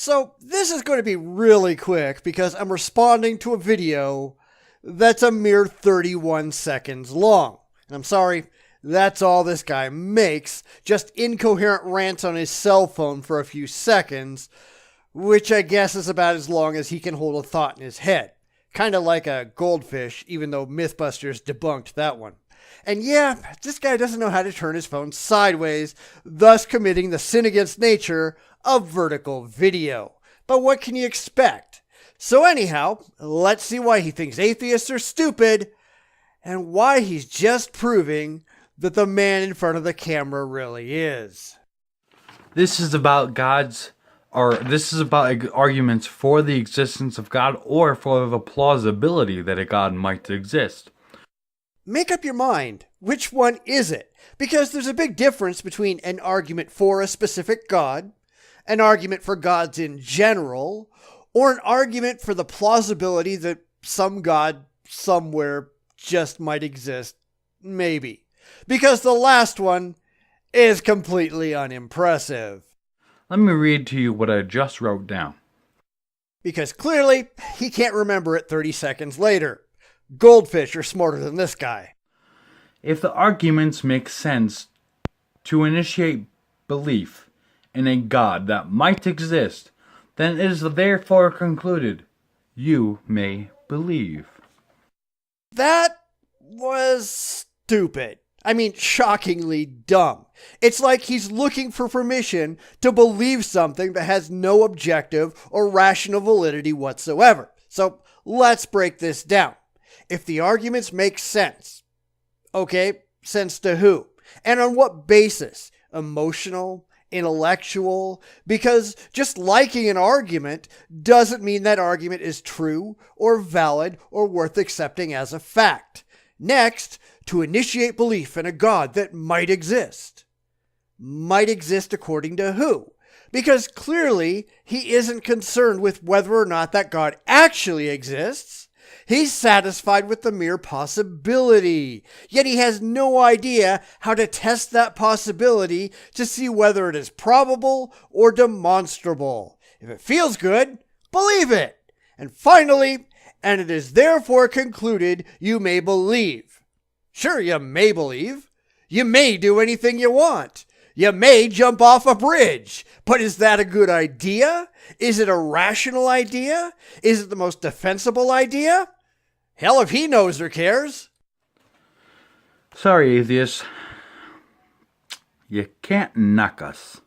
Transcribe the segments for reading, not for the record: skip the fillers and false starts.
So this is going to be really quick because I'm responding to a video that's a mere 31 seconds long. And I'm sorry, that's all this guy makes. Just incoherent rants on his cell phone for a few seconds, which I guess is about as long as he can hold a thought in his head. Kind of like a goldfish, even though Mythbusters debunked that one. And yeah, this guy doesn't know how to turn his phone sideways, thus committing the sin against nature of vertical video. But what can you expect? So anyhow, let's see why he thinks atheists are stupid and why he's just proving that the man in front of the camera really is. This is about arguments for the existence of God or for the plausibility that a God might exist. Make up your mind. Which one is it? Because there's a big difference between an argument for a specific God, an argument for gods in general, or an argument for the plausibility that some God somewhere just might exist. Maybe. Because the last one is completely unimpressive. Let me read to you what I just wrote down. Because clearly, he can't remember it 30 seconds later. Goldfish are smarter than this guy. If the arguments make sense to initiate belief in a God that might exist, then it is therefore concluded, you may believe. That was stupid. I mean, shockingly dumb. It's like he's looking for permission to believe something that has no objective or rational validity whatsoever. So let's break this down. If the arguments make sense, okay, sense to who? And on what basis? Emotional? Intellectual? Because just liking an argument doesn't mean that argument is true or valid or worth accepting as a fact. Next, to initiate belief in a God that might exist. Might exist according to who? Because clearly he isn't concerned with whether or not that God actually exists. He's satisfied with the mere possibility, yet he has no idea how to test that possibility to see whether it is probable or demonstrable. If it feels good, believe it. And finally, and it is therefore concluded, you may believe. Sure, you may believe. You may do anything you want. You may jump off a bridge. But is that a good idea? Is it a rational idea? Is it the most defensible idea? Hell if he knows or cares. Sorry, atheists. You can't knock us.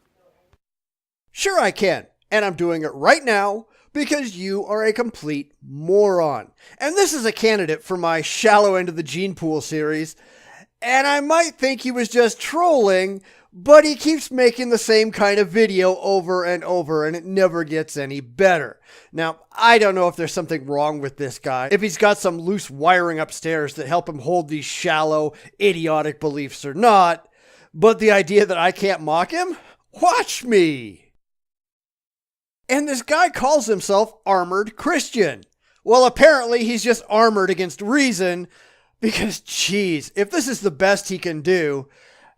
Sure I can. And I'm doing it right now because you are a complete moron. And this is a candidate for my Shallow End of the Gene Pool series. And I might think he was just trolling, but he keeps making the same kind of video over and over, and it never gets any better. Now, I don't know if there's something wrong with this guy, if he's got some loose wiring upstairs that help him hold these shallow, idiotic beliefs or not, but the idea that I can't mock him? Watch me! And this guy calls himself Armored Christian. Well, apparently he's just armored against reason, because, geez, if this is the best he can do,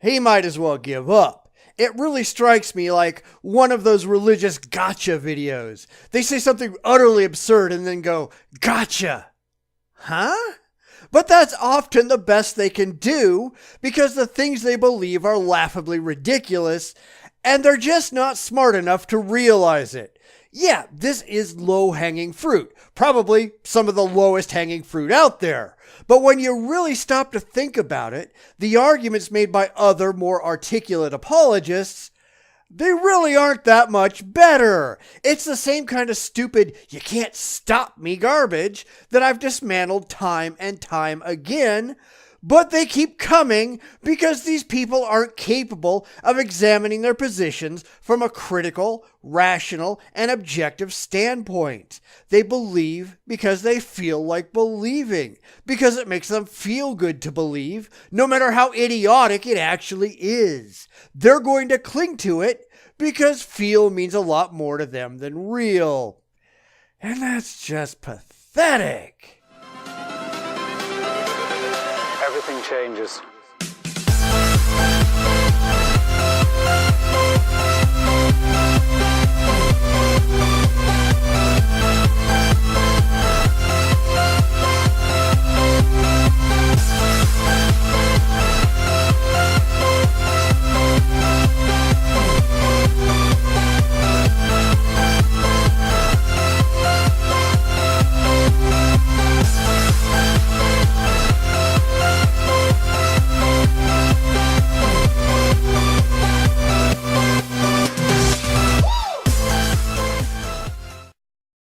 he might as well give up. It really strikes me like one of those religious gotcha videos. They say something utterly absurd and then go, gotcha. Huh? But that's often the best they can do because the things they believe are laughably ridiculous and they're just not smart enough to realize it. Yeah, this is low-hanging fruit. Probably some of the lowest hanging fruit out there. But when you really stop to think about it, the arguments made by other, more articulate apologists, they really aren't that much better. It's the same kind of stupid, you can't stop me garbage that I've dismantled time and time again. But they keep coming because these people aren't capable of examining their positions from a critical, rational, and objective standpoint. They believe because they feel like believing, because it makes them feel good to believe, no matter how idiotic it actually is. They're going to cling to it because feel means a lot more to them than real. And that's just pathetic. Everything changes.